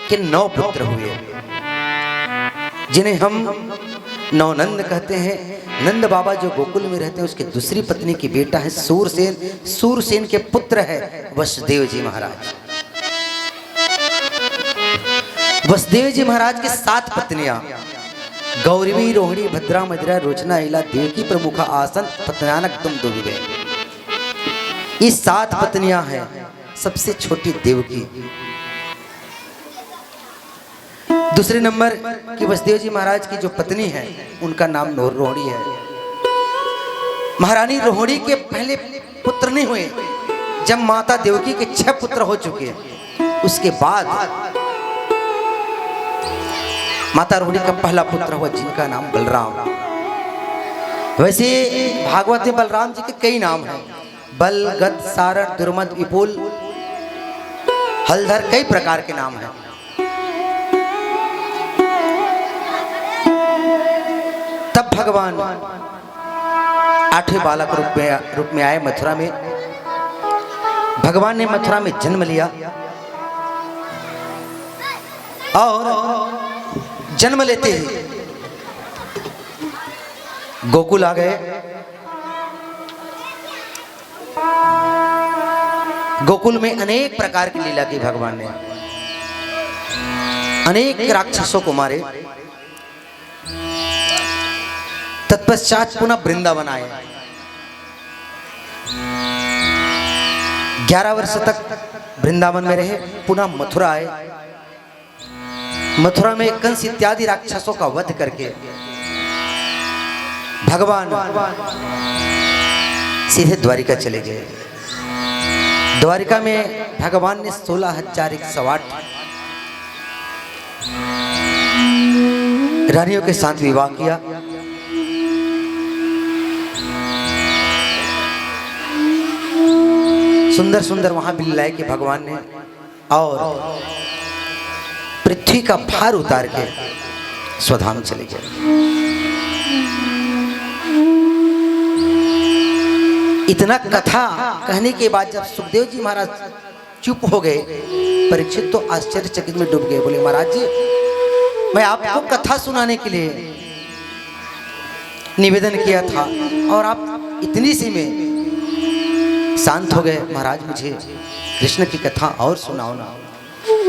कि 9 पुत्र हुए, जिन्हें हम नौनंद कहते हैं। नंद बाबा जो गोकुल में रहते हैं, उसके दूसरी पत्नी की बेटा है सूरसेन। सूरसेन के पुत्र है वसुदेव जी महाराज। वसुदेव जी महाराज के 7 पत्नियां, गौरवी, रोहिणी, भद्रा, मदिरा, रोचना, इला, देवकी, प्रमुखा, आसन, पत्न्यानक, तुम दुर्वे। ये 7 पत्नियां हैं। सबसे छोटी देवकी। दूसरे नंबर की वसुदेव जी महाराज की जो पत्नी है, उनका नाम रोहिणी है। महारानी रोहिणी के पहले पुत्र नहीं हुए। जब माता देवकी के 6 पुत्र हो चुके, उसके बाद माता रोहिणी का पहला पुत्र हुआ, जिनका नाम बलराम। वैसे भागवत में बलराम जी के कई नाम हैं। बल, गद, सारण, दुर्मद, विपुल, हलधर, कई प्रकार के नाम हैं। तब भगवान 8वें बालक रूप में आए मथुरा में। भगवान ने मथुरा में जन्म लिया और जन्म लेते ही गोकुल आ गए। गोकुल में अनेक प्रकार की लीला की भगवान ने। अनेक राक्षसों को मारे। तत्पश्चात पुनः वृंदावन आए। 11 वर्ष तक वृंदावन में रहे। पुनः मथुरा आए। मथुरा में कंस इत्यादि राक्षसों का वध करके भगवान सीधे द्वारिका चले गए। द्वारिका में भगवान ने 16,108 रानियों के साथ विवाह किया। सुंदर सुंदर वहां भी लीलाएं की भगवान ने, और पृथ्वी का भार उतार के स्वधाम चले गए। इतना कथा कहने के बाद जब सुखदेव जी महाराज चुप हो गए, परीक्षित तो आश्चर्यचकित में डूब गए। बोले, महाराज जी, मैं आपको कथा सुनाने के लिए निवेदन किया था और आप इतनी सी में शांत हो गए। महाराज, मुझे कृष्ण की कथा और सुनाओ ना,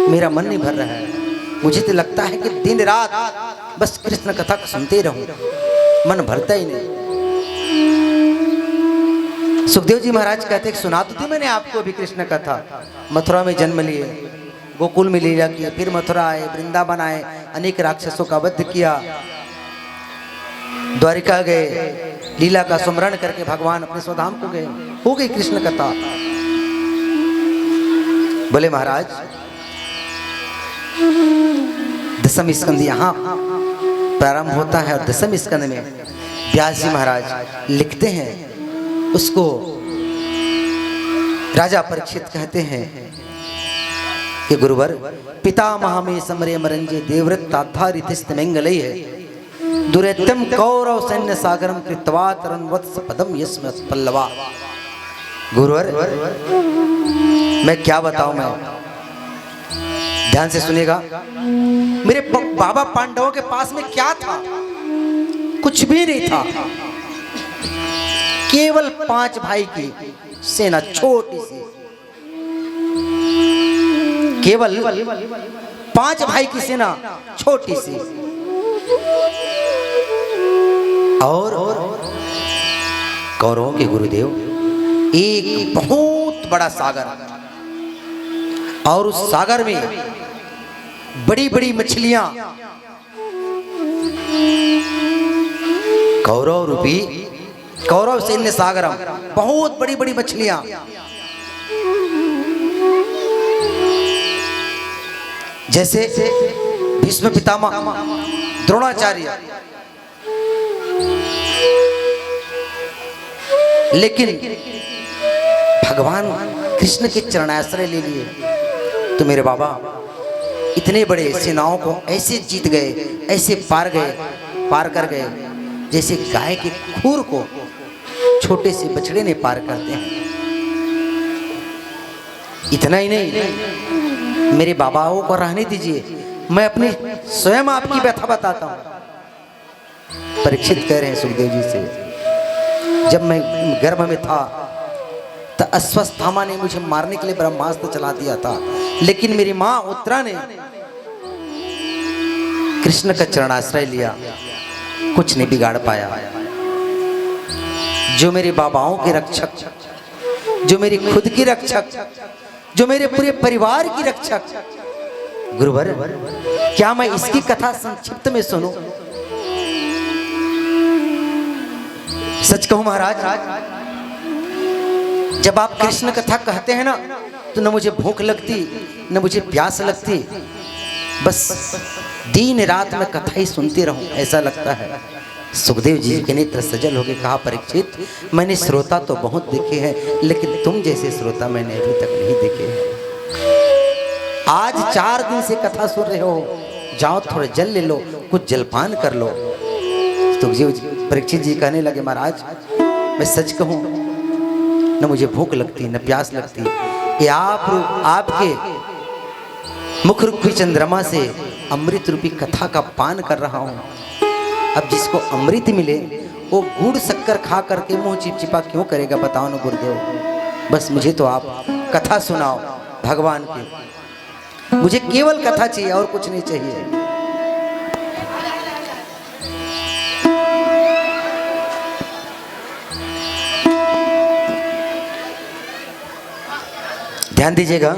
मेरा मन नहीं भर रहा है। मुझे तो लगता है कि दिन रात बस कृष्ण कथा को सुनते रहूं, मन भरता ही नहीं। सुखदेव जी महाराज कहते हैं, सुना तो थी मैंने आपको भी कृष्ण कथा। मथुरा में जन्म लिए, गोकुल में लीला किया, फिर मथुरा आए, वृंदावन आए, अनेक राक्षसों का वध किया, द्वारिका गए, लीला का स्मरण करके भगवान अपने स्वधाम को गए। हो गई कृष्ण कथा। बोले, महाराज, दसम स्कंद यहाँ प्रारंभ होता है और दसम स्कंद में व्यास जी महाराज लिखते हैं। उसको राजा परीक्षित कहते हैं कि गुरुवर, पितामह में समरे मरंजे देवव्रत ताधारितस्तमंगलय है दुरेत्यम कौरव सैन्य सागरम कृत्वा तरन्वत्स पदम यस्म पल्लवा। गुरुवर, मैं क्या बताऊं, मैं ध्यान से सुनेगा। मेरे बाबा पांडवों के पास में क्या था? कुछ भी नहीं था। केवल 5 भाई की सेना, छोटी सी, केवल 5 भाई की सेना, छोटी सी, और कौरवों के गुरुदेव एक बहुत बड़ा सागर, और उस सागर में बड़ी बड़ी मछलियां, कौरव रूपी कौरव सैन्य सागरम, बहुत बड़ी बड़ी मछलियां। जैसे भीष्म पितामह, द्रोणाचार्य, लेकिन भगवान कृष्ण के चरणाश्रय ले लिए तो मेरे बाबा इतने बड़े सेनाओं को ऐसे जीत गए, ऐसे पार कर गए, जैसे गाय के खूर को छोटे से बछड़े ने पार करते हैं। इतना ही नहीं, मेरे बाबाओं को रहने दीजिए, मैं अपनी स्वयं आपकी व्यथा बताता हूं। परीक्षित कह रहे हैं सुखदेव जी से, जब मैं गर्भ में था तो अश्वत्थामा ने मुझे मारने के लिए ब्रह्मास्त्र चला दिया था, लेकिन मेरी मां उत्तरा ने कृष्ण का चरणाश्रय लिया, कुछ नहीं बिगाड़ पाया। जो मेरे बाबाओं के रक्षक, जो मेरी खुद की रक्षक, जो मेरे पूरे परिवार की रक्षक, गुरुवर, क्या मैं इसकी कथा संक्षिप्त में सुनूं? सच कहूं महाराज, जब आप कृष्ण कथा कहते हैं ना, तो न मुझे भूख लगती न मुझे प्यास लगती, बस दिन रात में कथा ही सुनती रहूं ऐसा लगता है। सुखदेव जी के नेत्र सजल होकर कहा, परीक्षित, मैंने श्रोता तो बहुत देखे हैं, लेकिन तुम जैसे श्रोता मैंने अभी तक नहीं देखे हैं। आज 4 दिन से कथा सुन रहे हो, जाओ थोड़ा जल ले लो, कुछ जलपान कर लो। सुखदेव जी, परीक्षित जी कहने लगे, महाराज मैं सच कहूं, न मुझे भूख लगती न प्यास लगती, ये आपके मुख रूपी चंद्रमा से अमृत रूपी कथा का पान कर रहा हूं। अब जिसको अमृत मिले वो गुड़ शक्कर खा करके मुंह चिपचिपा क्यों करेगा, बताओ ना गुरुदेव। बस मुझे तो आप कथा सुनाओ भगवान की, मुझे केवल कथा चाहिए और कुछ नहीं चाहिए। ध्यान दीजिएगा,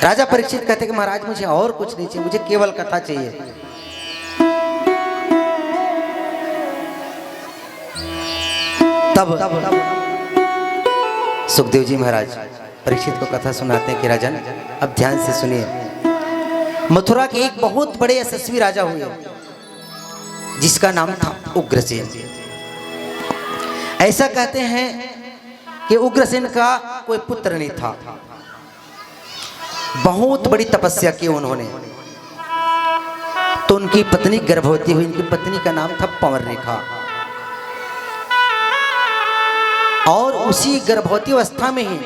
राजा परीक्षित कहते कि महाराज मुझे और कुछ नहीं चाहिए, मुझे केवल कथा चाहिए। तब सुखदेव जी महाराज परीक्षित को कथा सुनाते हैं कि राजन अब ध्यान से सुनिए। मथुरा के एक बहुत बड़े यशस्वी राजा हुए जिसका नाम था उग्रसेन। ऐसा कहते हैं कि उग्रसेन का कोई पुत्र नहीं था, बहुत बड़ी तपस्या की उन्होंने, तो उनकी पत्नी गर्भवती हुई। उनकी पत्नी का नाम था पवनरेखा, और उसी गर्भवती अवस्था में ही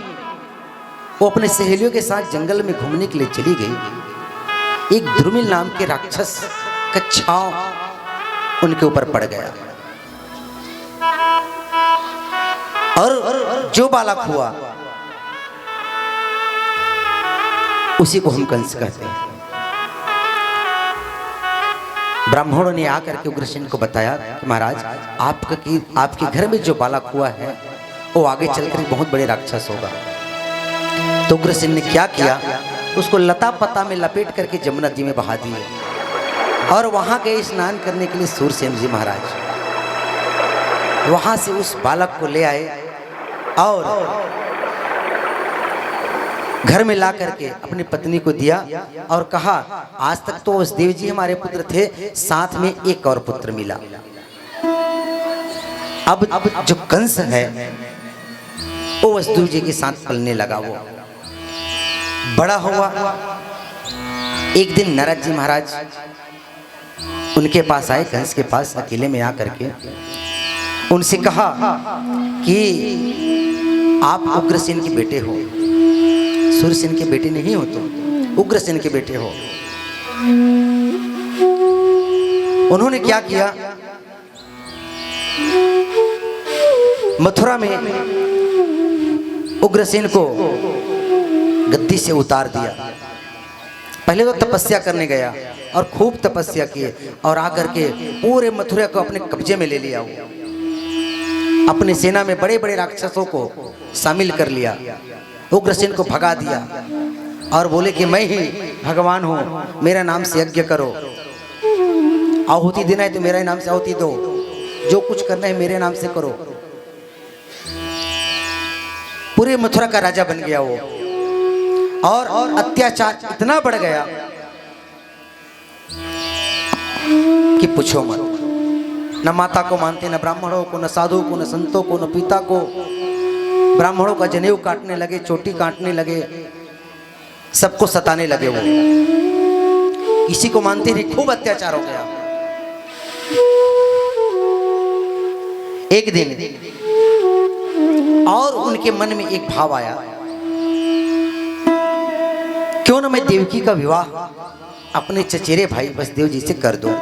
वो अपने सहेलियों के साथ जंगल में घूमने के लिए चली गई। एक द्रुमिल नाम के राक्षस का छाव उनके ऊपर पड़ गया, और जो बालक हुआ उसी को हम कंस कहते हैं। ब्राह्मणों ने आकर के उग्रसेन को बताया कि महाराज आपके घर में जो बालक हुआ है वो आगे चलकर बहुत बड़े राक्षस होगा। तो उग्रसेन ने क्या किया, उसको लता पता में लपेट करके जमुना जी में बहा दिए, और वहां गए स्नान करने के लिए सूरसेन जी महाराज। वहां से उस बालक को ले आए और घर में ला करके अपनी पत्नी को दिया और कहा, आज तक तो उस देव जी हमारे पुत्र थे, साथ में एक और पुत्र मिला। अब जो कंस है वो वसुदेव जी के साथ पलने लगा, वो बड़ा हुआ। एक दिन नारद जी महाराज उनके पास आए, कंस के पास अकेले में आकर के उनसे कहा कि आप उग्रसेन के बेटे हो, सूरसेन के बेटे नहीं हो, तुम उग्रसेन के बेटे हो। उन्होंने क्या किया, मथुरा में उग्रसेन को गद्दी से उतार दिया। पहले तो तपस्या करने गया और खूब तपस्या किए, और आकर के पूरे मथुरा को अपने कब्जे में ले लिया। अपनी सेना में बड़े बड़े राक्षसों को शामिल कर लिया, उग्रसेन को भगा दिया और बोले कि मैं ही भगवान हूँ, मेरा नाम से यज्ञ करो, आहुति देना है तो मेरे नाम से आहुति दो, जो कुछ करना है मेरे नाम से करो। पूरे मथुरा का राजा बन गया वो, और अत्याचार इतना बढ़ गया कि पूछो मत। न माता को मानते, न ब्राह्मणों को, न साधुओं को, न संतों को, न पिता को। ब्राह्मणों का जनेऊ काटने लगे, चोटी काटने लगे, सबको सताने लगे। वो किसी को मानते नहीं, खूब अत्याचार हो गया। एक दिन और उनके मन में एक भाव आया क्यों ना मैं देवकी का विवाह अपने चचेरे भाई वसुदेव जी से कर दूं।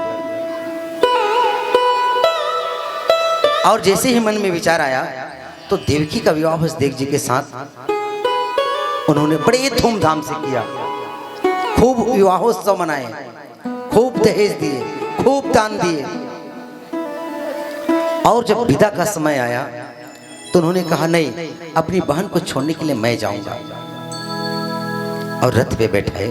और जैसे ही मन में विचार आया तो देवकी का विवाह वसुदेव जी के साथ उन्होंने बड़े धूमधाम से किया। खूब विवाहोत्सव मनाए, खूब दहेज दिए, खूब दान दिए। और जब विदा का समय आया तो उन्होंने कहा नहीं, अपनी बहन को छोड़ने के लिए मैं जाऊंगा। और रथ पे बैठाए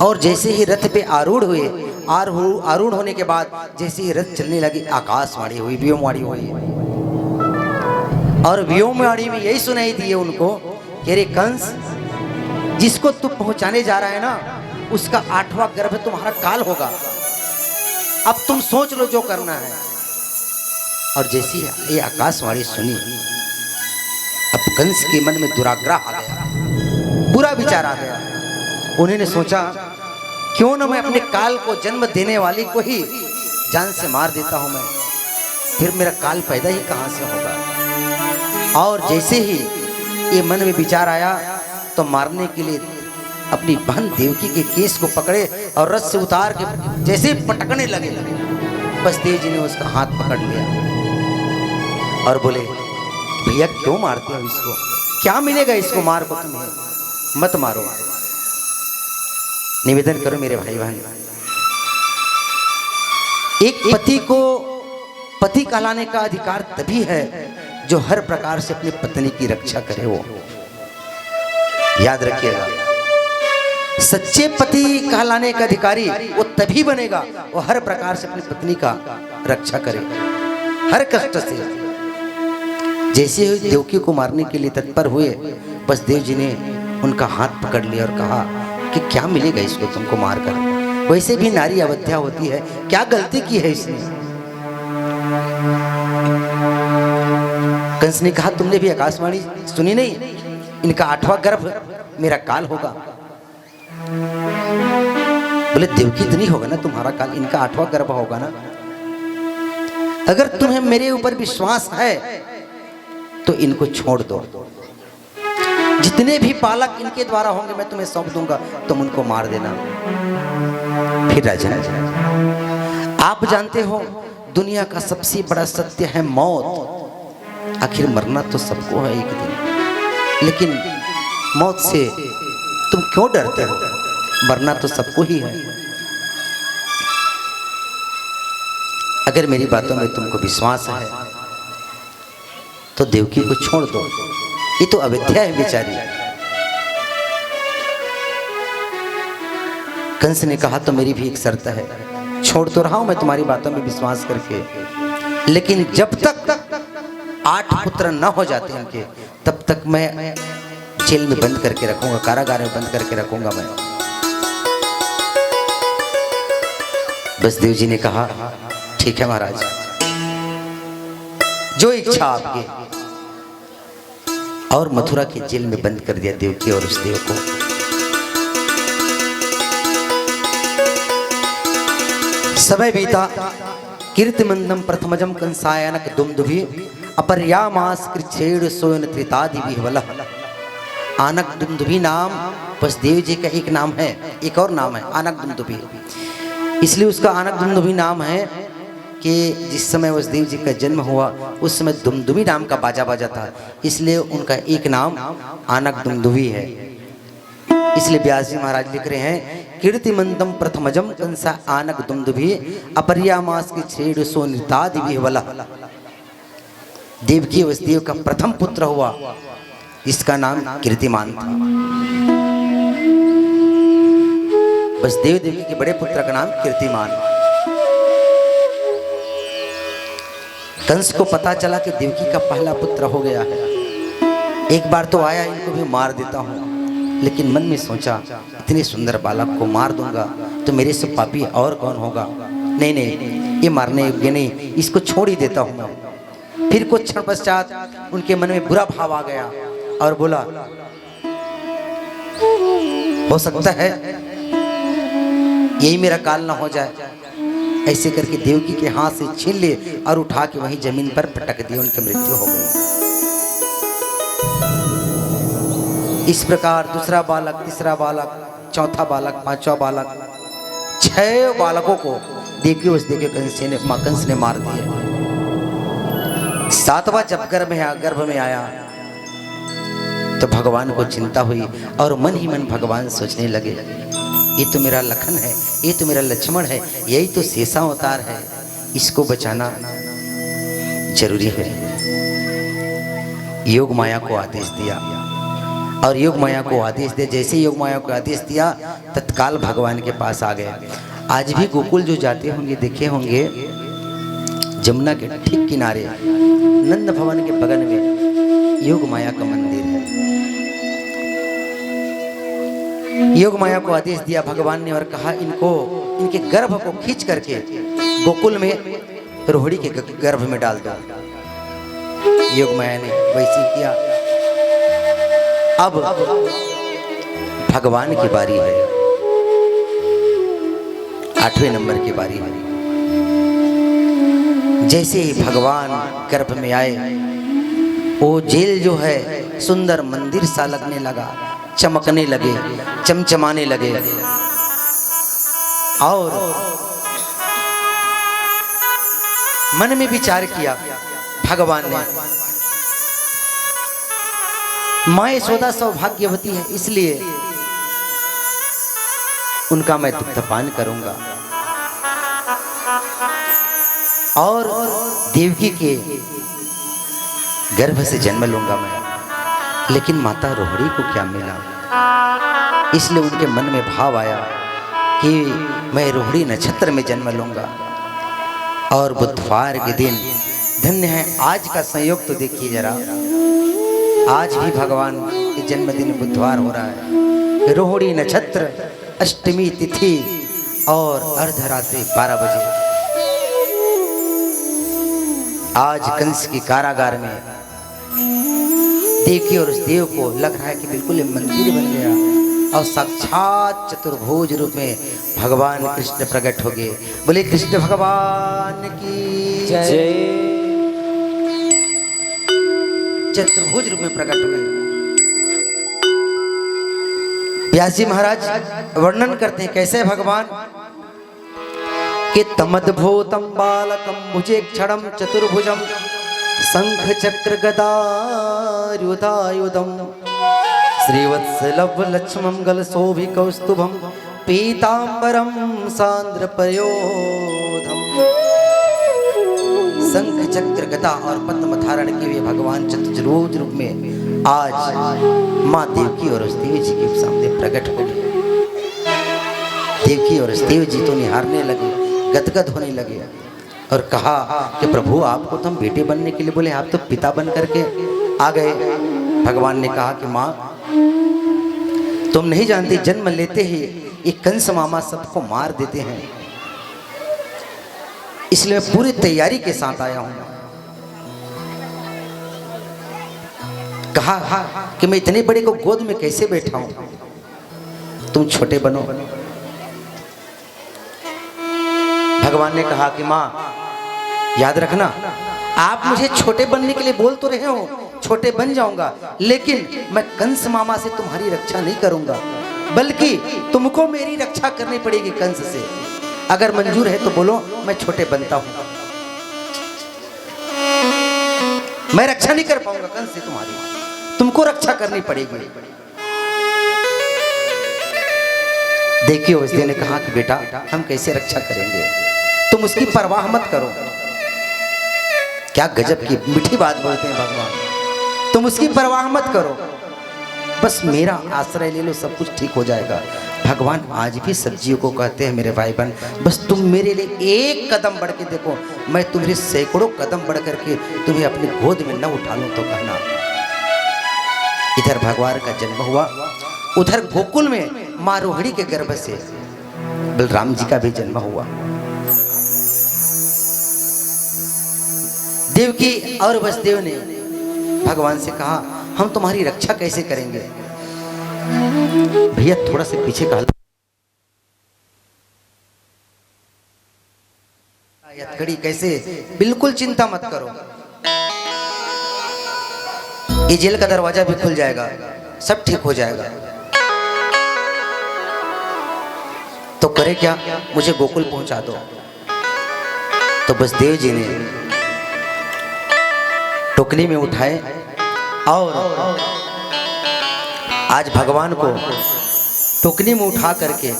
और जैसे ही रथ पे आरूढ़ हुए, आरूढ़ होने के बाद जैसे ही रथ चलने लगी, आकाशवाणी हुई, व्योमवाणी हुई। और व्योमवाणी में यही सुनाई दिए उनको कि रे कंस, जिसको तू पहुंचाने जा रहा है ना, उसका 8वां गर्भ तुम्हारा काल होगा। अब तुम सोच लो जो करना है। और जैसी ये आकाशवाणी सुनी, अब कंस के मन में दुराग्रह आ गया, बुरा विचार आ गया। उन्होंने सोचा क्यों न मैं अपने काल को जन्म देने वाली को ही जान से मार देता हूं मैं, फिर मेरा काल पैदा ही कहां से होगा। और जैसे ही ये मन में विचार आया तो मारने के लिए अपनी बहन देवकी के केस को पकड़े और रथ से उतार के जैसे पटकने लगे, वसुदेव जी ने उसका हाथ पकड़ लिया और बोले, भैया क्यों मारते हो इसको, क्या मिलेगा इसको मार को, तुम्हें मत मारो। निवेदन करो मेरे भाई बहन, एक पति को पति कहलाने का अधिकार तभी है जो हर प्रकार से अपनी पत्नी की रक्षा करे। वो याद रखिएगा, सच्चे पति कहलाने का अधिकारी वो तभी बनेगा वो हर प्रकार से अपनी पत्नी का रक्षा करे, हर कष्ट से। जैसे ही देवकी को मारने के लिए तत्पर हुए, वसुदेव जी ने उनका हाथ पकड़ लिया और कहा कि क्या मिलेगा इसको तुमको मारकर, वैसे भी नारी अवध्या होती है, क्या गलती की है इसने। कंस ने कहा, तुमने भी आकाशवाणी सुनी नहीं, इनका 8वां गर्भ मेरा काल होगा। बोले, देवकी तो नहीं होगा ना तुम्हारा काल, इनका 8वां गर्भ होगा ना। अगर तुम्हें मेरे ऊपर विश्वास है तो इनको छोड़ दो, जितने भी बालक इनके द्वारा होंगे मैं तुम्हें सौंप दूंगा, तुम उनको मार देना। फिर राजन, आप जानते हो दुनिया का सबसे बड़ा सत्य है मौत। आखिर मरना तो सबको है एक दिन, लेकिन मौत से तुम क्यों डरते हो, मरना तो सबको ही है। अगर मेरी बातों में तुमको विश्वास है तो देवकी को छोड़ दो, ये तो अविद्या है बेचारी। कंस ने कहा, तो मेरी भी एक शर्त है, छोड़ तो रहा हूं मैं तुम्हारी बातों में विश्वास करके, लेकिन जब तक 8 पुत्र न हो जाते उनके, तब तक मैं जेल में बंद करके रखूंगा, कारागार में बंद करके रखूंगा मैं। वसुदेव जी ने कहा, ठीक है महाराज, जो इच्छा आपकी। और मथुरा के जेल में बंद कर दिया देवकी और वसुदेव को। समय बीता, कीर्तिमंदम प्रथमजम कंसायनक दुमदुभि अपर्यामास कृच्छेड़ सोयन त्रितादि विह्वलः। आनक दुमदुभि नाम वसुदेव जी का एक नाम है, एक और नाम है आनक दुमदुभि। इसलिए उसका आनक दुमदुभि नाम है कि जिस समय वसुदेव जी का जन्म हुआ उस समय दुमदुभि नाम का बाजा बाजा था, इसलिए उनका एक नाम आनक दुमदुभि है। इसलिए व्यास जी महाराज लिख रहे हैं, कीर्तिमंदम प्रथमजम कंसा आनक दुमदुभि अपर्यामास की छेड़ सो नितादि विह्वलः। देवकी वसुदेव का प्रथम पुत्र हुआ, इसका नाम कीर्तिमान था। वसुदेव देवकी के बड़े पुत्र का नाम कीर्तिमान। कंस को पता चला कि देवकी का पहला पुत्र हो गया है, एक बार तो आया, इनको भी मार देता हूँ, लेकिन मन में सोचा इतने सुंदर बालक को मार दूंगा तो मेरे से पापी और कौन होगा। नहीं नहीं, ये मारने योग्य नहीं, इसको छोड़ ही देता हूँ मैं। फिर कुछ क्षण पश्चात उनके मन में बुरा भाव आ गया और बोला, हो सकता है यही मेरा काल ना हो जाए। ऐसे करके देवकी के हाथ से छीन लिए और उठा के वहीं जमीन पर पटक दिए, उनकी मृत्यु हो गई। इस प्रकार दूसरा बालक, तीसरा बालक, चौथा बालक, पांचवा बालक, 6 बालकों को देखिए उस देखे कंस ने मार दिया। 7वां जब गर्भ में आया तो भगवान को चिंता हुई और मन ही मन भगवान सोचने लगे, ये तो मेरा लखन है, ये तो मेरा लक्ष्मण है, यही तो शेषा अवतार है, इसको बचाना जरूरी है। योग माया को आदेश दिया और योग माया को आदेश दे, जैसे योग माया को आदेश दिया तत्काल भगवान के पास आ गए। आज भी गोकुल जो जाते होंगे देखे होंगे, जमुना के ठीक किनारे नंद भवन के बगल में योग माया का मंदिर है। योग माया को आदेश दिया भगवान ने और कहा इनके गर्भ को खींच करके गोकुल में रोहिणी के गर्भ में डाल दो। योग माया ने वैसे किया। अब भगवान की बारी है, 8वें नंबर की बारी है। जैसे ही भगवान गर्भ में आए, वो जेल जो है सुंदर मंदिर सा लगने लगा, चमकने लगे, चमचमाने लगे। और मन में विचार किया भगवान ने, माँ यशोदा सौभाग्यवती है, इसलिए उनका मैं दुग्धपान करूंगा और देवकी के गर्भ से जन्म लूंगा मैं। लेकिन माता रोहिणी को क्या मिला? इसलिए उनके मन में भाव आया कि मैं रोहिणी नक्षत्र में जन्म लूंगा। और बुधवार के दिन, धन्य है आज का संयोग तो देखिए जरा, आज भी भगवान के जन्मदिन बुधवार हो रहा है, रोहिणी नक्षत्र, अष्टमी तिथि और अर्धरात्रि 12 बजे। आज कंस की कारागार में देवकी और उस देव को लग रहा है कि बिल्कुल मंदिर बन गया और साक्षात चतुर्भुज रूप में भगवान कृष्ण प्रकट हो गए। बोले कृष्ण भगवान की जय। चतुर्भुज रूप में प्रकट हो गए। व्यास जी महाराज वर्णन करते हैं कैसे भगवान के तमद्भूतम बालकम भुजेक्षणम चतुर्भुजम शंख चक्र गदायुधायुधम श्रीवत्सलभ लक्ष्मम गलशोभि कौस्तुभम पीतांबरम सांद्र प्रयोधम। शंख चक्र गदा और पद्म धारण के हुए भगवान चतुर्भुज रूप में आज माँ देवकी और देव जी के सामने प्रकट हो गए। देवकी और देव जी तो निहारने लगे, गदगद होने लगे और कहा कि प्रभु आपको तो हम बेटे बनने के लिए बोले, आप तो पिता बन करके आ गए। भगवान ने कहा कि माँ तुम नहीं जानती, जन्म लेते ही एक कंस मामा सबको मार देते हैं, इसलिए मैं पूरी तैयारी के साथ आया हूं। कहा कि मैं इतने बड़े को गोद में कैसे बैठा हूं, तुम छोटे बनो। भगवान ने कहा कि माँ याद रखना, आप मुझे छोटे बनने के लिए बोल तो रहे हो, छोटे बन जाऊंगा, लेकिन मैं कंस मामा से तुम्हारी रक्षा नहीं करूंगा, बल्कि तुमको मेरी रक्षा करनी पड़ेगी कंस से। अगर मंजूर है तो बोलो, मैं छोटे बनता हूं। मैं रक्षा नहीं कर पाऊंगा कंस से तुम्हारी, तुमको रक्षा करनी पड़ेगी। देखिए उस दिन ने कहा कि बेटा हम कैसे रक्षा करेंगे, तुम उसकी परवाह मत करो। क्या गजब की मीठी बात बोलते हैं भगवान, तुम उसकी परवाह मत करो, बस मेरा आश्रय ले लो, सब कुछ ठीक हो जाएगा। भगवान आज भी सब्जियों को कहते हैं मेरे भाई बहन, बस तुम मेरे लिए एक कदम बढ़ के देखो, मैं तुम्हारे सैकड़ों कदम बढ़ करके तुम्हें अपनी गोद में न उठा लूं तो कहना। इधर भगवान का जन्म हुआ, उधर गोकुल में माँ रोहिणी के गर्भ से बलराम जी का भी जन्म हुआ। देवकी और वसुदेव ने भगवान से कहा हम तुम्हारी रक्षा कैसे करेंगे। भैया थोड़ा से पीछे का घड़ी कैसे, बिल्कुल चिंता मत करो, ये जेल का दरवाजा भी खुल जाएगा, सब ठीक हो जाएगा। तो करे क्या, मुझे गोकुल पहुंचा दो। तो बसदेव जी ने टोकरी में उठाए और आज भगवान को टोकरी में उठा करके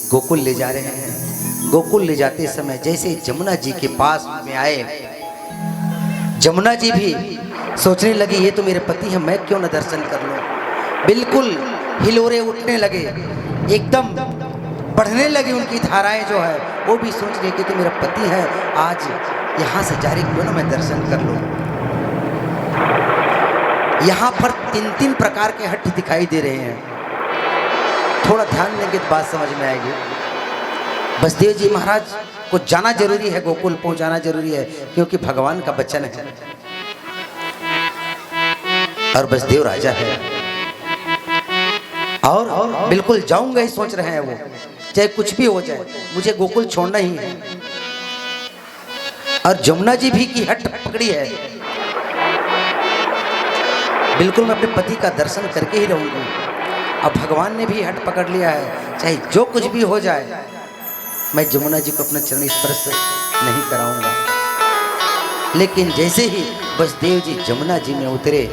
गोकुल ले जा रहे हैं। गोकुल ले जाते समय जैसे जमुना जी के पास में आए, जमुना जी भी सोचने लगी ये तो मेरे पति हैं, मैं क्यों न दर्शन कर लूं। बिल्कुल हिलोरे उठने लगे, एकदम बढ़ने लगी उनकी धाराएं जो है, वो भी सोच रही कि तो मेरा पति है, आज यहाँ से जारी क्यों ना मैं दर्शन कर लूं। यहाँ पर 3 प्रकार के हट दिखाई दे रहे हैं। थोड़ा ध्यान देंगे तो बात समझ में आएगी। बसदेव जी महाराज को जाना जरूरी है, गोकुल पहुंचाना जरूरी है, क्योंकि भगवान का वचन है और बसदेव राजा है और बिल्कुल जाऊंगा ही सोच रहे हैं वो, चाहे कुछ भी हो जाए मुझे गोकुल छोड़ना ही है। और जमुना जी भी की हट पकड़ी है, बिल्कुल मैं अपने पति का दर्शन करके ही रहूंगी। अब भगवान ने भी हट पकड़ लिया है, चाहे जो कुछ भी हो जाए मैं जमुना जी को अपना चरण स्पर्श नहीं कराऊंगा। लेकिन जैसे ही बसदेव जी जमुना जी में उतरे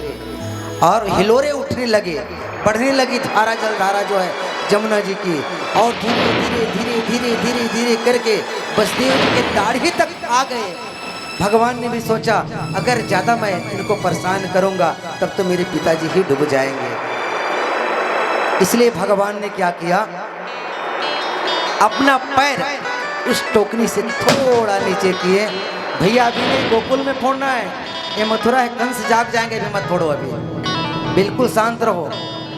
और हिलोरे उठने लगे, बढ़ने लगी धारा, जल धारा जो है जमुना जी की, और धीरे धीरे धीरे धीरे धीरे धीरे करके बसदेव जी के दाढ़ी तक आ गए। भगवान ने भी सोचा अगर ज़्यादा मैं इनको परेशान करूंगा तब तो मेरे पिताजी ही डूब जाएंगे। इसलिए भगवान ने क्या किया, अपना पैर उस टोकरी से थोड़ा नीचे किए। भैया अभी नहीं, गोकुल में फोड़ना है, ये मथुरा है, कंस जाग जाएंगे, अभी मत फोड़ो, अभी बिल्कुल शांत रहो,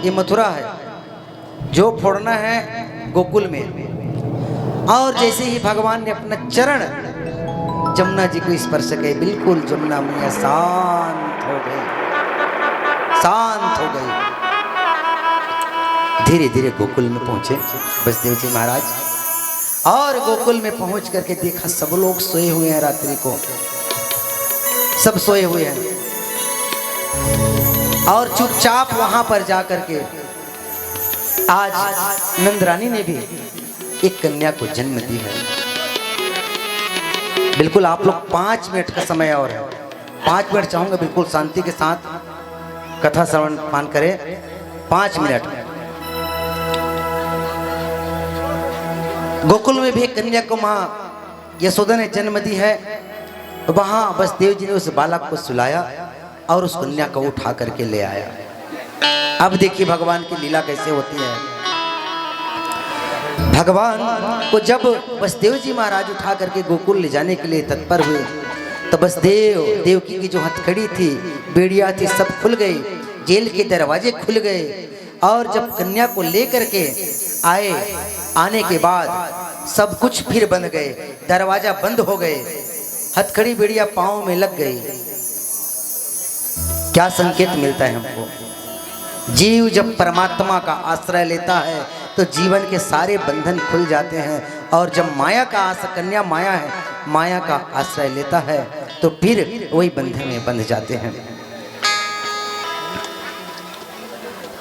ये मथुरा है, जो फोड़ना है गोकुल में। और जैसे ही भगवान ने अपना चरण जमुना जी को स्पर्श किया, बिल्कुल जमुना मैया शांत हो गई, शांत हो गई। धीरे धीरे गोकुल में पहुंचे बसदेव जी महाराज, और गोकुल में पहुंच करके देखा सब लोग सोए हुए हैं, रात्रि को सब सोए हुए हैं, और चुपचाप वहां पर जाकर के आज नंदरानी ने भी एक कन्या को जन्म दी है। बिल्कुल आप लोग 5 मिनट का समय और है, 5 मिनट चाहूंगा बिल्कुल शांति के साथ कथा श्रवण पान करें। 5 मिनट। गोकुल में भी एक कन्या को मां यशोदा ने जन्म दी है। वहां बसदेव जी ने उस बालक को सुलाया और उस कन्या को उठा करके ले आया। अब देखिए भगवान की लीला कैसे होती है। भगवान को जब बसदेव जी महाराज उठा करके गोकुल ले जाने के लिए तत्पर हुए तो बसदेव देवकी की जो हथकड़ी थी, बेड़िया थी, सब खुल गई, जेल के दरवाजे खुल गए। और जब कन्या को लेकर के आए, आने के बाद सब कुछ फिर बंद गए, दरवाजा बंद हो गए, हथकड़ी बेड़िया पांव में लग गई। क्या संकेत मिलता है हमको? जीव जब परमात्मा का आश्रय लेता है तो जीवन के सारे बंधन खुल जाते हैं, और जब माया का आश्रय, कन्या माया है, माया का आश्रय लेता है तो फिर वही बंधन में बंध जाते हैं।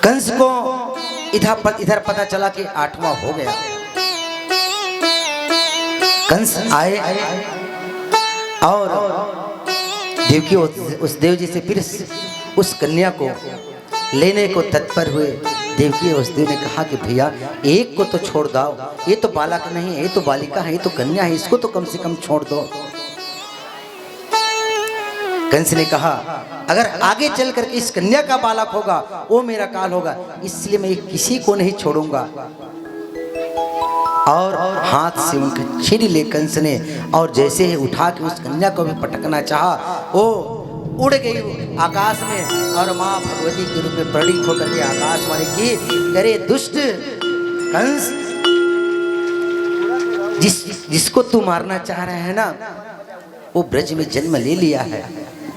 कंस को इधर पता चला कि 8वां हो गया। कंस आए और देवकी उस देव जी से फिर उस कन्या को लेने को तत्पर हुए। देवकी उस देव ने कहा कि भैया एक को तो छोड़ दो, ये तो बालक नहीं है, ये तो बालिका है, ये तो कन्या है, इसको तो कम से कम छोड़ दो। कंस ने कहा अगर आगे चल कर इस कन्या का बालक होगा वो मेरा काल होगा, इसलिए मैं किसी को नहीं छोड़ूंगा। और हाथ से उनका छीन ले कंस ने, और जैसे ही उठा के उस कन्या को भी पटकना चाहा, वो उड़ गई आकाश में और माँ भगवती के रूप में प्रणीत होकर के आकाशवाणी की, करे दुष्ट कंस, जिसको तू मारना चाह रहे है ना, वो ब्रज में जन्म ले लिया है,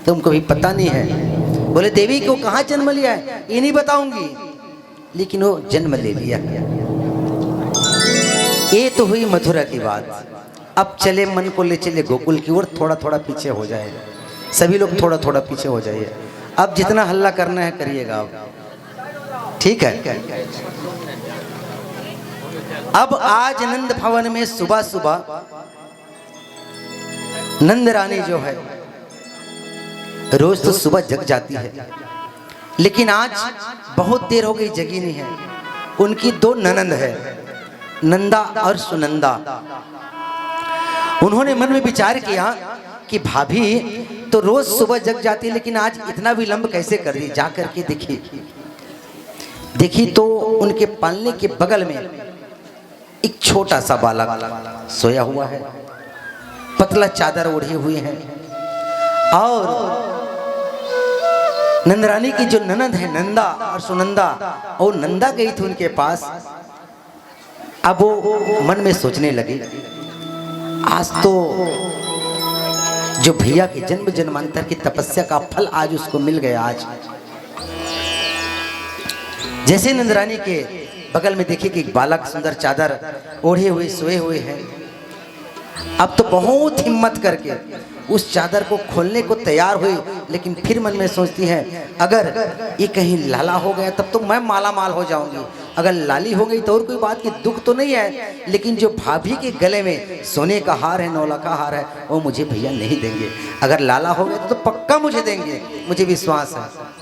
तुमको भी पता नहीं है। बोले देवी को कहाँ जन्म लिया है ये नहीं बताऊंगी, लेकिन वो जन्म ले लिया। ये तो हुई मथुरा की बात। अब चले मन को ले चले गोकुल की ओर, थोड़ा थोड़ा पीछे हो जाए, सभी लोग थोड़ा थोड़ा पीछे हो जाइए। अब जितना हल्ला करना है करिएगा। अब ठीक है। अब आज नंद भवन में सुबह सुबह नंद रानी जो है रोज तो सुबह जग जाती है, लेकिन आज बहुत देर हो गई जगी नहीं है। उनकी दो ननंद है, नंदा और सुनंदा। उन्होंने मन में विचार किया कि भाभी तो रोज सुबह जग जाती है, लेकिन आज इतना विलंब कैसे कर दी। जा करके देखी तो उनके पालने के बगल में एक छोटा सा बालक सोया हुआ है, पतला चादर ओढ़े हुए हैं। और नंदरानी की जो ननद है नंदा और सुनंदा, और नंदा गई थी उनके पास। अब वो मन में सोचने लगी, आज तो जो भैया के जन्म जन्मांतर की तपस्या का फल आज उसको मिल गया। आज जैसे नंदरानी के बगल में देखिए कि एक बालक सुंदर चादर ओढ़े हुए सोए हुए हैं। अब तो बहुत हिम्मत करके उस चादर को खोलने को तैयार हुई, लेकिन फिर मन में सोचती है अगर ये कहीं लाला हो गया तब तो मैं माला माल हो जाऊंगी। अगर लाली हो गई तो और कोई बात की दुख तो नहीं है, लेकिन जो भाभी के गले में सोने का हार है, नौला का हार है, वो मुझे भैया नहीं देंगे। अगर लाला हो गया तो पक्का मुझे देंगे, मुझे विश्वास है।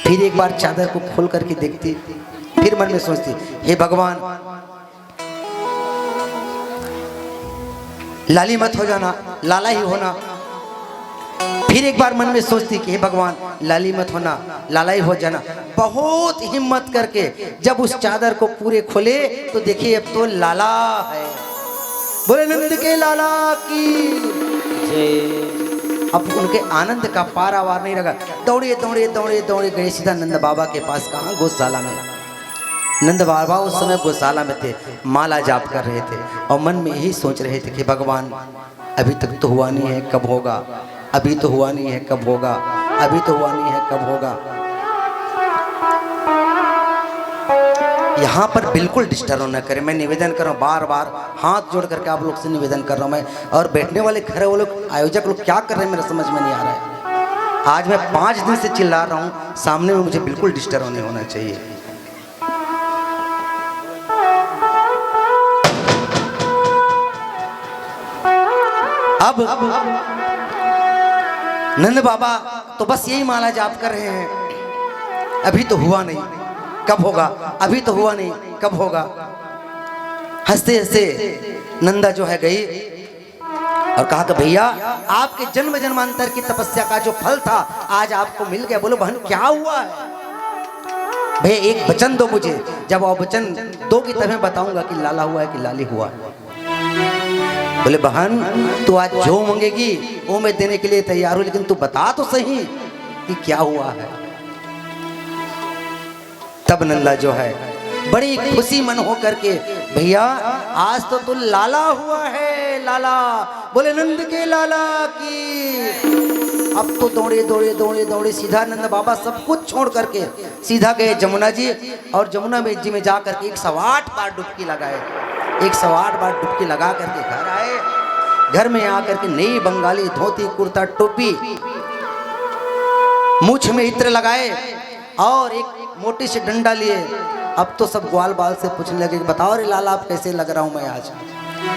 फिर एक बार चादर को खोल करके देखती, फिर मन में सोचती हे भगवान लाली मत हो जाना, लाला ही होना। फिर एक बार मन में सोचती कि हे भगवान लाली मत होना, लाला ही हो जाना। बहुत हिम्मत करके जब उस चादर को पूरे खोले तो देखिए अब तो लाला है। बोले नंद के लाला की जय। अब उनके आनंद का पारावार नहीं लगा। दौड़े दौड़े दौड़े दौड़े गए सीधा नंद बाबा के पास। कहाँ? गौशाला में। नंद बाबा उस समय गौशाला में थे, माला जाप कर रहे थे और मन में यही सोच रहे थे कि भगवान अभी तक तो हुआ नहीं है, कब होगा? अभी तो हुआ नहीं है, कब होगा? अभी तो हुआ नहीं है, कब होगा? यहाँ पर बिल्कुल डिस्टर्ब न करें। मैं निवेदन कर रहा हूँ, बार बार हाथ जोड़ करके आप लोग से निवेदन कर रहा हूँ मैं। और बैठने वाले घर वो लोग, आयोजक लोग क्या कर रहे हैं मेरा समझ में नहीं आ रहा है। आज मैं 5 दिन से चिल्ला रहा हूँ, सामने में मुझे बिल्कुल डिस्टर्ब नहीं होना चाहिए। अब नंद बाबा तो बस यही माला जाप कर रहे हैं, अभी तो हुआ नहीं, कब होगा? अभी तो हुआ नहीं, कब होगा? हंसते हंसते नंदा जो है गई और कहा कि भैया आपके जन्म जन्मांतर की तपस्या का जो फल था आज आपको मिल गया। बोलो बहन क्या हुआ है? भैया एक वचन दो मुझे, जब आप वचन दोगी तब मैं बताऊंगा कि लाला हुआ है कि लाली हुआ है। बोले बहन तू आज जो मांगेगी वो मैं देने के लिए तैयार हूं, लेकिन तू बता तो सही कि क्या हुआ है। तब नंदा जो है बड़ी खुशी मन हो करके भैया आज तो तू लाला हुआ है, लाला। बोले नंद के लाला की। अब तो दौड़े दौड़े दौड़े दौड़े सीधा नंद बाबा सब कुछ छोड़ करके सीधा गए जमुना जी, और जमुना जी में जा करके 108 बार डुबकी लगाए। 108 बार डुबकी लगा करके घर आए। घर में आकर के नई बंगाली धोती कुर्ता टोपी, मूछ में इत्र लगाए और एक मोटी सी डंडा लिए। अब तो सब ग्वाल बाल से पूछने लगे बताओ रे लाला आप कैसे लग रहा हूं मैं आज?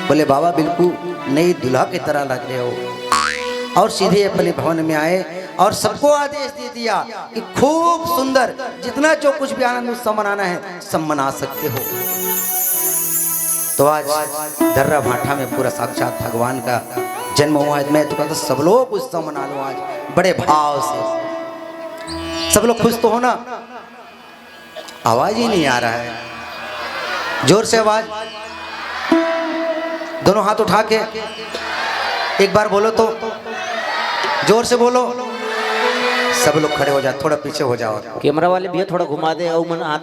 बोले बाबा बिल्कुल नई दुल्हा की तरह लग रहे हो। और सीधे अपने भवन में आए और सबको आदेश दे दिया कि खूब सुंदर जितना जो कुछ भी आनंद उत्सव मनाना है सब मना सकते हो। तो आज दर्रा भाठा में पूरा साक्षात भगवान का जन्म हुआ है। मैं तो कहता सब लोग उत्सव मना लो आज बड़े भाव से। सब लोग खुश तो हो ना? आवाज ही नहीं आ रहा है, जोर से आवाज। दोनों हाथ उठा के एक बार बोलो तो जोर से बोलो। सब लोग खड़े हो जाओ, थोड़ा पीछे हो जाओ। कैमरा वाले भैया थोड़ा घुमा दे।